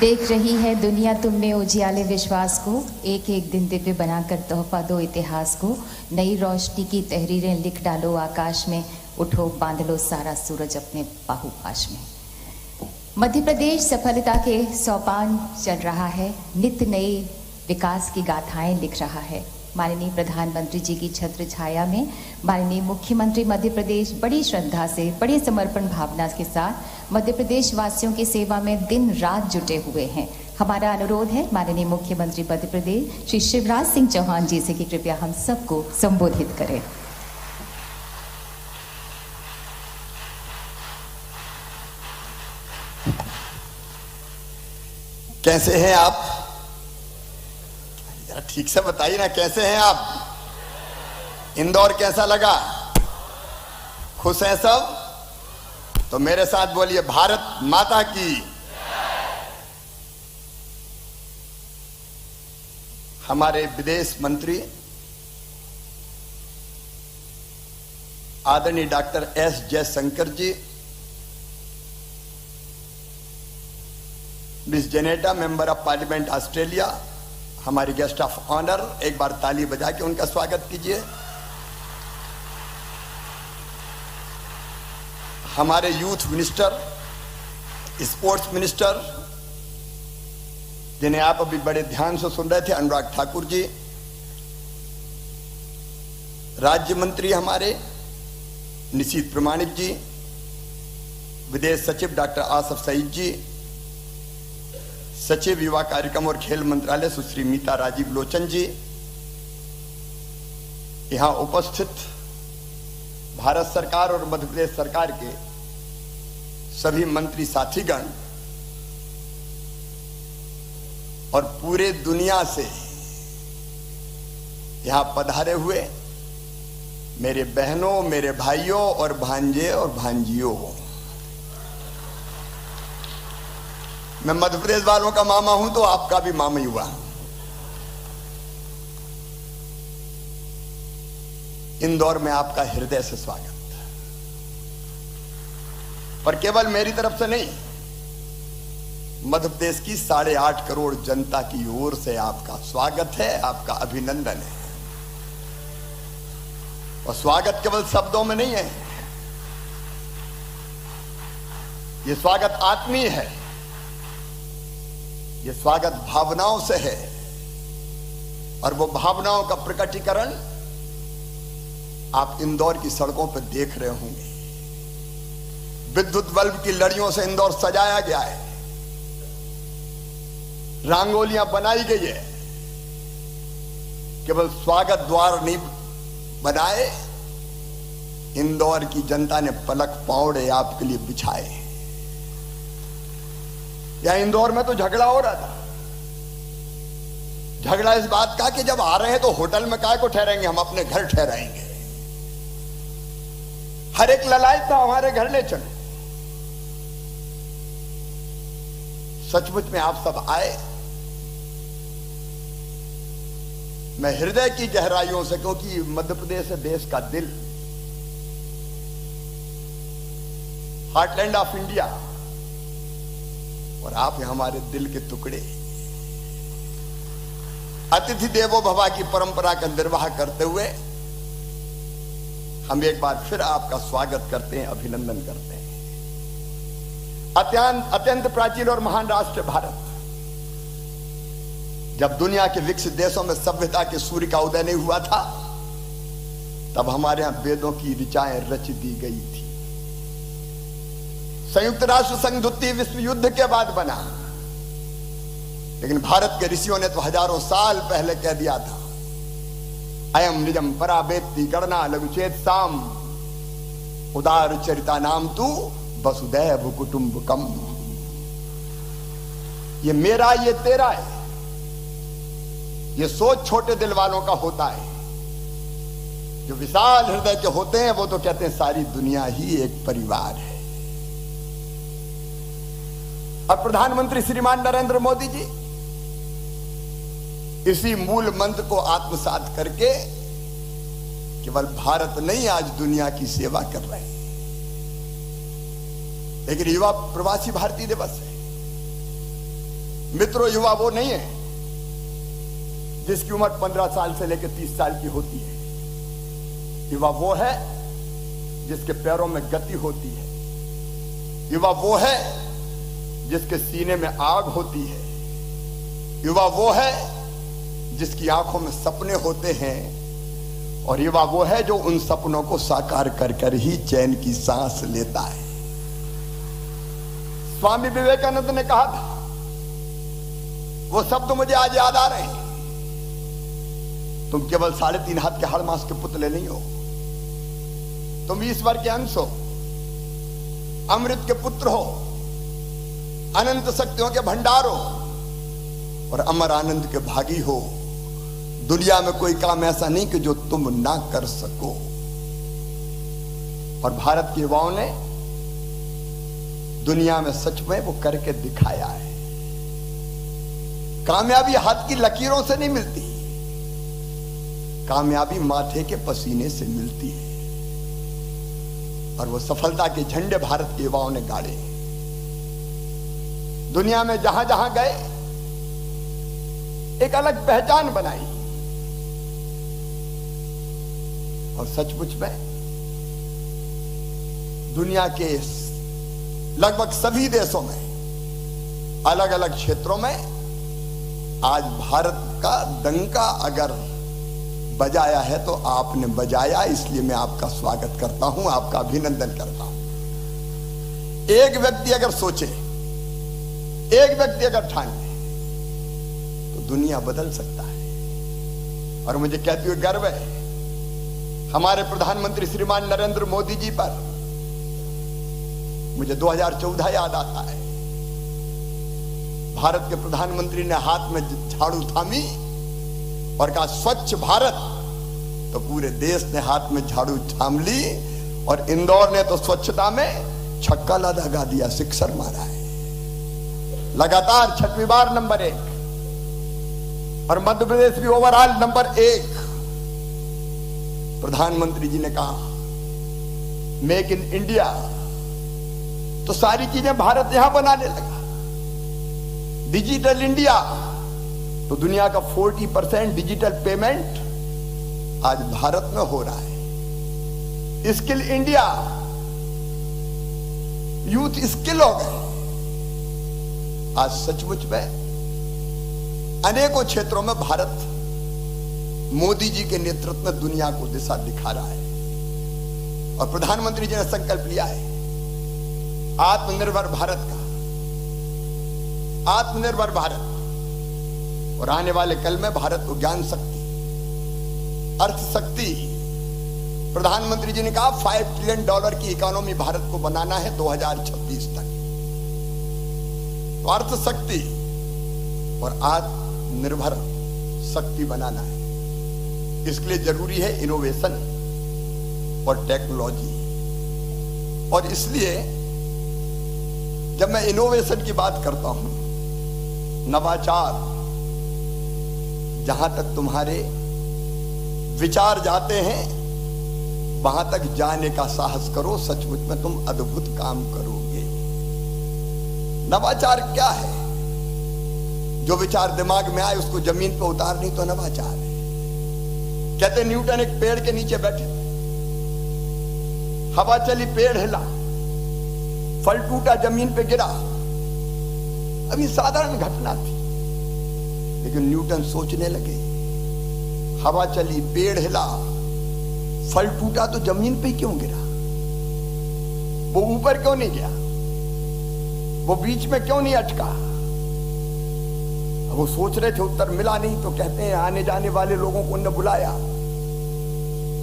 देख रही है दुनिया तुमने उजियाले विश्वास को, एक एक दिन दिव्य बनाकर तोहफा दो इतिहास को। नई रोशनी की तहरीरें लिख डालो आकाश में, उठो बांध लो सारा सूरज अपने बाहुपाश में। मध्य प्रदेश सफलता के सोपान चल रहा है, नित्य नए विकास की गाथाएं लिख रहा है। माननीय प्रधानमंत्री जी की छत्र छाया में माननीय मुख्यमंत्री मध्य प्रदेश बड़ी श्रद्धा से, बड़े समर्पण भावना के साथ मध्य प्रदेश वासियों की सेवा में दिन रात जुटे हुए हैं। हमारा अनुरोध है माननीय मुख्यमंत्री मध्य प्रदेश श्री शिवराज सिंह चौहान जी से कि कृपया हम सबको संबोधित करें। कैसे हैं आप? जरा ठीक से बताइए ना, कैसे हैं आप? इंदौर कैसा लगा? खुश हैं सब? तो मेरे साथ बोलिए, भारत माता की। हमारे विदेश मंत्री आदरणीय doctor S Jaishankar ji, miss Zaneta member of parliament Australia, हमारी गेस्ट ऑफ ऑनर, एक बार ताली बजा के उनका स्वागत कीजिए। हमारे यूथ मिनिस्टर, स्पोर्ट्स मिनिस्टर, जिन्हें आप अभी बड़े ध्यान से सुन रहे थे, अनुराग ठाकुर जी। राज्य मंत्री हमारे निशीथ प्रमाणिक जी, विदेश सचिव डॉक्टर आसफ सईद जी, सचिव युवा कार्यक्रम और खेल मंत्रालय सुश्री मीता राजीव लोचन जी, यहां उपस्थित भारत सरकार और मध्य प्रदेश सरकार के सभी मंत्री साथीगण और पूरे दुनिया से यहां पधारे हुए मेरे बहनों, मेरे भाइयों और भांजे और भांजियों, मैं मध्य प्रदेश वालों का मामा हूं तो आपका भी मामा ही हुआ। इंदौर में आपका हृदय से स्वागत, पर केवल मेरी तरफ से नहीं, मध्य प्रदेश की 8.5 करोड़ जनता की ओर से आपका स्वागत है, आपका अभिनंदन है। और स्वागत केवल शब्दों में नहीं है, यह स्वागत आत्मीय है, यह स्वागत भावनाओं से है। और वो भावनाओं का प्रकटीकरण आप इंदौर की सड़कों पर देख रहे होंगे। विद्युत बल्ब की लड़ियों से इंदौर सजाया गया है, रंगोलियां बनाई गई है। केवल स्वागत द्वार नहीं बनाए, इंदौर की जनता ने पलक पावड़े आपके लिए बिछाए। या इंदौर में तो झगड़ा हो रहा था, झगड़ा इस बात का कि जब आ रहे हैं तो होटल में काहे को ठहरेंगे, हम अपने घर ठहराएंगे। हर एक ललायत था हमारे घर ले चलो। सचमुच में आप सब आए, मैं हृदय की गहराइयों से, क्योंकि मध्य प्रदेश है देश का दिल, हार्टलैंड ऑफ इंडिया, और आप हैं हमारे दिल के टुकड़े। अतिथि देवो भव की परंपरा का निर्वाह करते हुए हम एक बार फिर आपका स्वागत करते हैं, अभिनंदन करते हैं। अत्यंत प्राचीन और महान राष्ट्र भारत, जब दुनिया के विकसित देशों में सभ्यता के सूर्य का उदय नहीं हुआ था, तब हमारे यहां वेदों की ऋचाएं रच दी गई थी। संयुक्त राष्ट्र संघ द्वितीय विश्व युद्ध के बाद बना, लेकिन भारत के ऋषियों ने तो हजारों साल पहले कह दिया था, अयम निजम परावेत्ति गणना लघुचेत साम, उदार चरिता नाम तू वसुदैव कुटुंबकम। ये मेरा, ये तेरा है। ये सोच छोटे दिल वालों का होता है। जो विशाल हृदय के होते हैं वो तो कहते हैं सारी दुनिया ही एक परिवार है। और प्रधानमंत्री श्रीमान नरेंद्र मोदी जी इसी मूल मंत्र को आत्मसात करके केवल भारत नहीं, आज दुनिया की सेवा कर रहे हैं। लेकिन युवा प्रवासी भारतीय दिवस है, मित्रों, युवा वो नहीं है जिसकी उम्र 15 साल से लेकर 30 साल की होती है। युवा वो है जिसके पैरों में गति होती है। युवा वो है जिसके सीने में आग होती है। युवा वो है जिसकी आंखों में सपने होते हैं। और युवा वो है जो उन सपनों को साकार कर कर ही चैन की सांस लेता है। स्वामी विवेकानंद ने कहा था, वो शब्द मुझे आज याद आ रहे हैं, तुम केवल 3.5 हाथ के हाड़ मांस के पुतले नहीं हो, तुम ईश्वर के अंश हो, अमृत के पुत्र हो, अनंत शक्तियों के भंडार हो और अमर आनंद के भागी हो। दुनिया में कोई काम ऐसा नहीं कि जो तुम ना कर सको। और भारत के युवाओं ने दुनिया में सच में वो करके दिखाया है। कामयाबी हाथ की लकीरों से नहीं मिलती, कामयाबी माथे के पसीने से मिलती है। और वो सफलता के झंडे भारत के युवाओं ने गाड़े। दुनिया में जहां जहां गए एक अलग पहचान बनाई। और सचमुच में दुनिया के लगभग सभी देशों में अलग अलग क्षेत्रों में आज भारत का डंका अगर बजाया है तो आपने बजाया, इसलिए मैं आपका स्वागत करता हूं, आपका अभिनंदन करता हूं। एक व्यक्ति अगर सोचे, एक व्यक्ति अगर ठान ले तो दुनिया बदल सकता है। और मुझे कहते हुए गर्व है हमारे प्रधानमंत्री श्रीमान नरेंद्र मोदी जी पर। मुझे 2014 याद आता है, भारत के प्रधानमंत्री ने हाथ में झाड़ू थामी और कहा स्वच्छ भारत, तो पूरे देश ने हाथ में झाड़ू थाम ली। और इंदौर ने तो स्वच्छता में छक्का लगा दिया, सिक्सर मारा है, लगातार 6वीं बार नंबर 1। और मध्य प्रदेश भी ओवरऑल नंबर 1। प्रधानमंत्री जी ने कहा मेक इन इंडिया, तो सारी चीजें भारत यहां बनाने लगा। डिजिटल इंडिया, तो दुनिया का 40% डिजिटल पेमेंट आज भारत में हो रहा है। स्किल इंडिया, यूथ स्किल हो गए। आज सचमुच में अनेकों क्षेत्रों में भारत मोदी जी के नेतृत्व में दुनिया को दिशा दिखा रहा है। और प्रधानमंत्री जी ने संकल्प लिया है आत्मनिर्भर भारत का, आत्मनिर्भर भारत। और आने वाले कल में भारत को ज्ञान शक्ति, अर्थ शक्ति, प्रधानमंत्री जी ने कहा $5 ट्रिलियन की इकोनॉमी भारत को बनाना है 2026 तक। तो अर्थ शक्ति और आत्मनिर्भर शक्ति बनाना है। इसके लिए जरूरी है इनोवेशन और टेक्नोलॉजी। और इसलिए जब मैं इनोवेशन की बात करता हूं, नवाचार, जहां तक तुम्हारे विचार जाते हैं वहां तक जाने का साहस करो, सचमुच में तुम अद्भुत काम करोगे। नवाचार क्या है? जो विचार दिमाग में आए उसको जमीन पर उतारनी तो नवाचार है। कहते न्यूटन एक पेड़ के नीचे बैठे, हवा चली, पेड़ हिला, फल टूटा, जमीन पे गिरा। अभी साधारण घटना थी, लेकिन न्यूटन सोचने लगे, हवा चली, पेड़ हिला, फल टूटा, तो जमीन पे क्यों गिरा? वो ऊपर क्यों नहीं गया? वो बीच में क्यों नहीं अटका? वो सोच रहे थे, उत्तर मिला नहीं। तो कहते हैं आने जाने वाले लोगों को उन्होंने बुलाया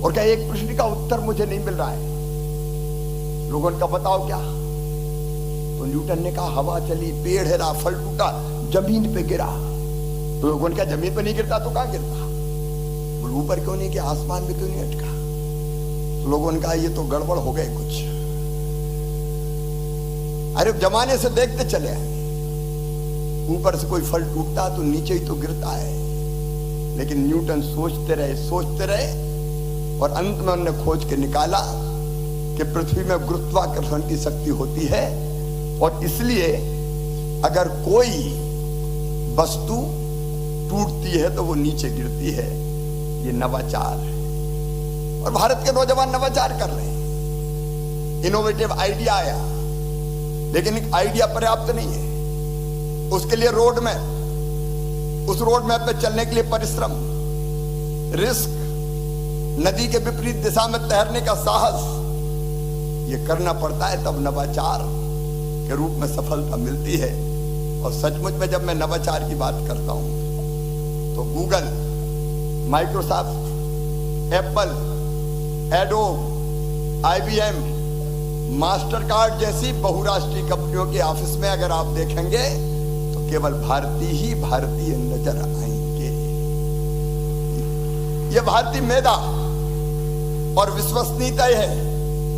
और क्या एक प्रश्न का उत्तर मुझे नहीं मिल रहा है, लोगों का बताओ क्या? तो न्यूटन ने कहा हवा चली, पेड़ हिला, फल टूटा, जमीन पे गिरा। तो लोगों ने कहा जमीन पे नहीं गिरता तो कहां गिरता? बोले ऊपर क्यों नहीं गया, आसमान में क्यों नहीं अटका? तो लोगों ने कहा ये तो गड़बड़ हो गए कुछ। अरे जमाने से देखते चले आए, ऊपर से कोई फल टूटता तो नीचे ही तो गिरता है। लेकिन न्यूटन सोचते रहे और अंत में उन्होंने खोज के निकाला कि पृथ्वी में गुरुत्वाकर्षण की शक्ति होती है। और इसलिए अगर कोई वस्तु टूटती है तो वो नीचे गिरती है, ये नवाचार है। और भारत के नौजवान नवाचार कर रहे हैं। इनोवेटिव आइडिया आया, लेकिन एक आइडिया पर्याप्त नहीं है, उसके लिए रोड मैप, उस रोड मैप पे चलने के लिए परिश्रम, रिस्क, नदी के विपरीत दिशा में तैरने का साहस, ये करना पड़ता है, तब नवाचार के रूप में सफलता मिलती है। और सचमुच में जब मैं नवाचार की बात करता हूं तो Google, Microsoft, Apple, adobe, IBM, Mastercard जैसी बहुराष्ट्रीय कंपनियों के ऑफिस में अगर आप देखेंगे तो केवल भारतीय नजर आएंगे। ये भारतीय मेधा और विश्वसनीयता है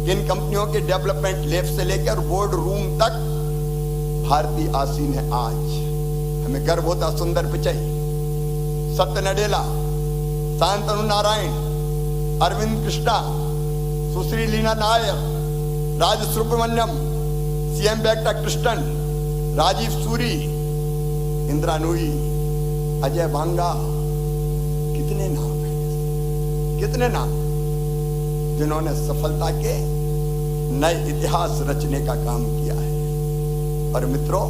कि इन कंपनियों के डेवलपमेंट लैब से लेकर बोर्ड रूम तक भारतीय आसीन है। आज हमें गर्व होता। सुंदर पिचई, सत्य नडेला, शांतनु नारायण, अरविंद कृष्णा, सुश्री लीना नायर, राज सुब्रमण्यम, CM वेंकटा कृष्णन, राजीव सूरी, इंदिरा नूई, अजय बांगा, कितने नाम हैं, कितने नाम जिन्होंने सफलता के नए इतिहास रचने का काम किया है। और मित्रों,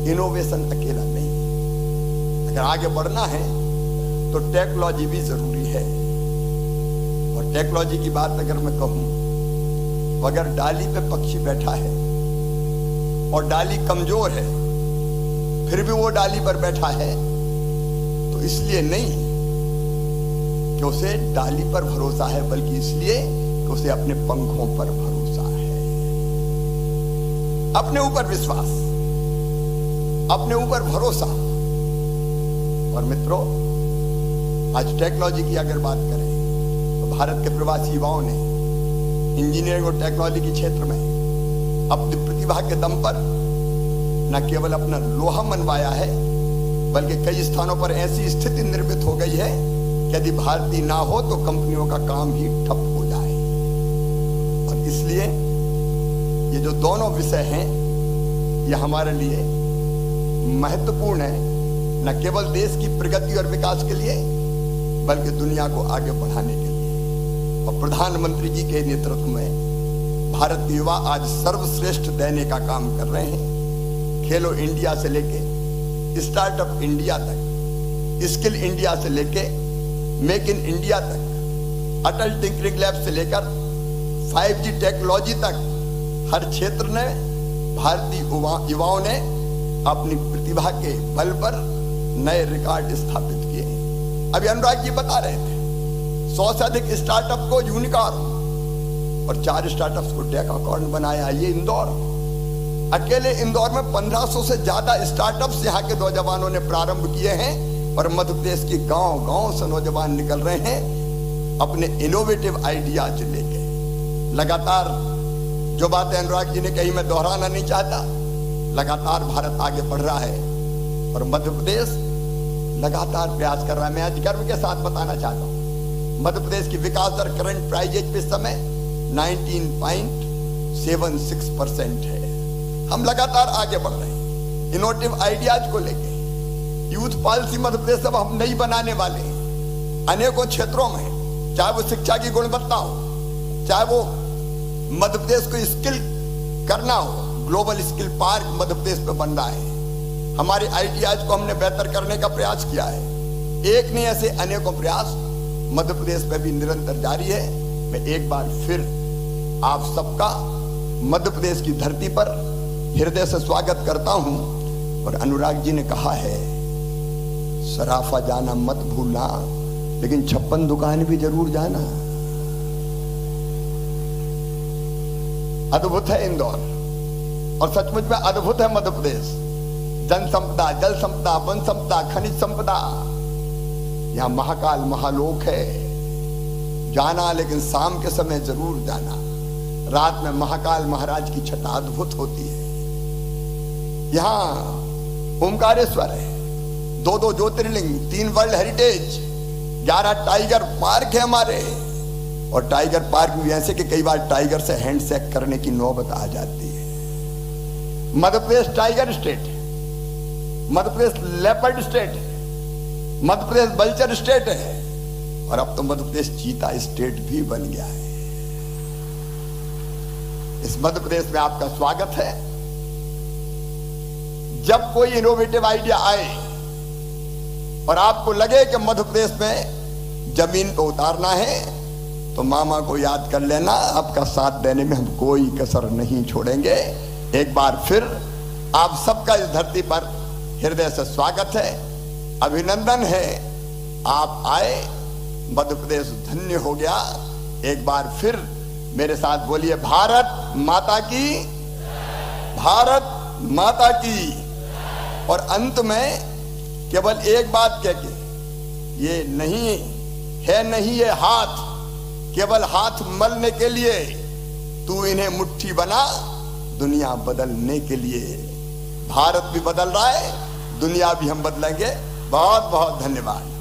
इनोवेशन अकेला नहीं, अगर आगे बढ़ना है तो टेक्नोलॉजी भी जरूरी है। और टेक्नोलॉजी की बात अगर मैं कहूं, अगर डाली पे पक्षी बैठा है और डाली कमजोर है, फिर भी वो डाली पर बैठा है, तो इसलिए नहीं कि उसे डाली पर भरोसा है, बल्कि इसलिए कि उसे अपने पंखों पर भरोसा है। अपने ऊपर विश्वास, अपने ऊपर भरोसा। और मित्रों, आज टेक्नोलॉजी की अगर बात करें तो भारत के प्रवासी युवाओं ने इंजीनियरिंग और टेक्नोलॉजी के क्षेत्र में अपनी प्रतिभा के दम पर न केवल अपना लोहा मनवाया है, बल्कि कई स्थानों पर ऐसी स्थिति निर्मित हो गई है कि यदि भारतीय ना हो तो कंपनियों का काम ही ठप हो जाए। और इसलिए ये जो दोनों विषय हैं, ये हमारे लिए महत्वपूर्ण है, न केवल देश की प्रगति और विकास के लिए, बल्कि दुनिया को आगे बढ़ाने के लिए। और प्रधानमंत्री जी के नेतृत्व में भारत के युवा आज सर्वश्रेष्ठ देने का काम कर रहे हैं। खेलो इंडिया से लेके स्टार्टअप इंडिया तक, स्किल इंडिया से लेके मेक इन इंडिया तक, अटल टिंकरिंग लैब से लेकर 5G टेक्नोलॉजी तक, हर क्षेत्र में भारतीय युवाओं ने अपनी प्रतिभा के बल पर नए रिकॉर्ड स्थापित किए। अभी अनुराग जी बता रहे थे, 100 से अधिक स्टार्टअप को यूनिकॉर्न और 4 स्टार्टअप्स को डेकाकॉर्न बनाया। ये इंदौर, अकेले इंदौर में 1500 से ज्यादा स्टार्टअप्स यहाँ के नौजवानों ने प्रारंभ किए हैं। और मध्य प्रदेश के गांव-गांव से नौजवान निकल रहे हैं अपने इनोवेटिव आइडियाज लेके। लगातार जो बातें अनुराग जी ने कही मैं दोहराना नहीं चाहता, लगातार भारत आगे बढ़ रहा है और मध्य प्रदेश लगातार प्रयास कर रहा है। मैं आज गर्व के साथ बताना चाहता हूं, मध्य प्रदेश की विकास दर करंट प्राइजेज पे इस समय 19.76% है। हम लगातार आगे बढ़ रहे हैं इनोवेटिव आइडियाज को लेके। यूथ पॉलिसी मध्य प्रदेश अब हम नहीं बनाने वाले हैं अनेकों क्षेत्रों में, चाहे वो शिक्षा की गुणवत्ता हो, चाहे वो मध्य प्रदेश को स्किल करना हो। Global skill park Madhya Pradesh पे बन रहा है। हमारे आइडियाज को हमने बेहतर करने का प्रयास किया है। एक नहीं, ऐसे अनेकों प्रयास मध्य प्रदेश पे भी निरंतर जारी है। मैं एक बार फिर आप सबका मध्य प्रदेश की धरती पर हृदय से स्वागत करता हूं। और अनुराग जी ने कहा है, सराफा जाना मत भूलना, लेकिन 56 दुकान भी जरूर जाना। अद्भुत है इंदौर और सचमुच में अद्भुत है मध्य प्रदेश। जन संपदा, जल संपदा, वन संपदा, खनिज संपदा, यहां महाकाल महालोक है। जाना, लेकिन शाम के समय जरूर जाना। रात में महाकाल महाराज की छटा अद्भुत होती है। यहां ओमकारेश्वर है, 2 ज्योतिर्लिंग, 3 वर्ल्ड हेरिटेज, 11 टाइगर पार्क है हमारे। और टाइगर पार्क भी ऐसे कि कई बार टाइगर से हैंडशेक करने की नौबत आ जाती है। मध्य प्रदेश टाइगर स्टेट है। मध्य प्रदेश लेपर्ड स्टेट है, मध्य प्रदेश बल्चर स्टेट है, और अब तो मध्य प्रदेश चीता स्टेट भी बन गया है। इस मध्य प्रदेश में आपका स्वागत है। जब कोई इनोवेटिव आइडिया आए और आपको लगे कि मध्य प्रदेश में जमीन को उतारना है, तो मामा को याद कर लेना, आपका साथ देने में हम कोई कसर नहीं छोड़ेंगे। एक बार फिर आप सबका इस धरती पर हृदय से स्वागत है, अभिनंदन है। आप आए, मध्य प्रदेश धन्य हो गया। एक बार फिर मेरे साथ बोलिए, भारत माता की, भारत माता की। और अंत में केवल एक बात कह के, ये नहीं है, नहीं ये हाथ केवल हाथ मलने के लिए, तू इन्हें मुट्ठी बना दुनिया बदलने के लिए। भारत भी बदल रहा है, दुनिया भी हम बदलेंगे। बहुत बहुत धन्यवाद।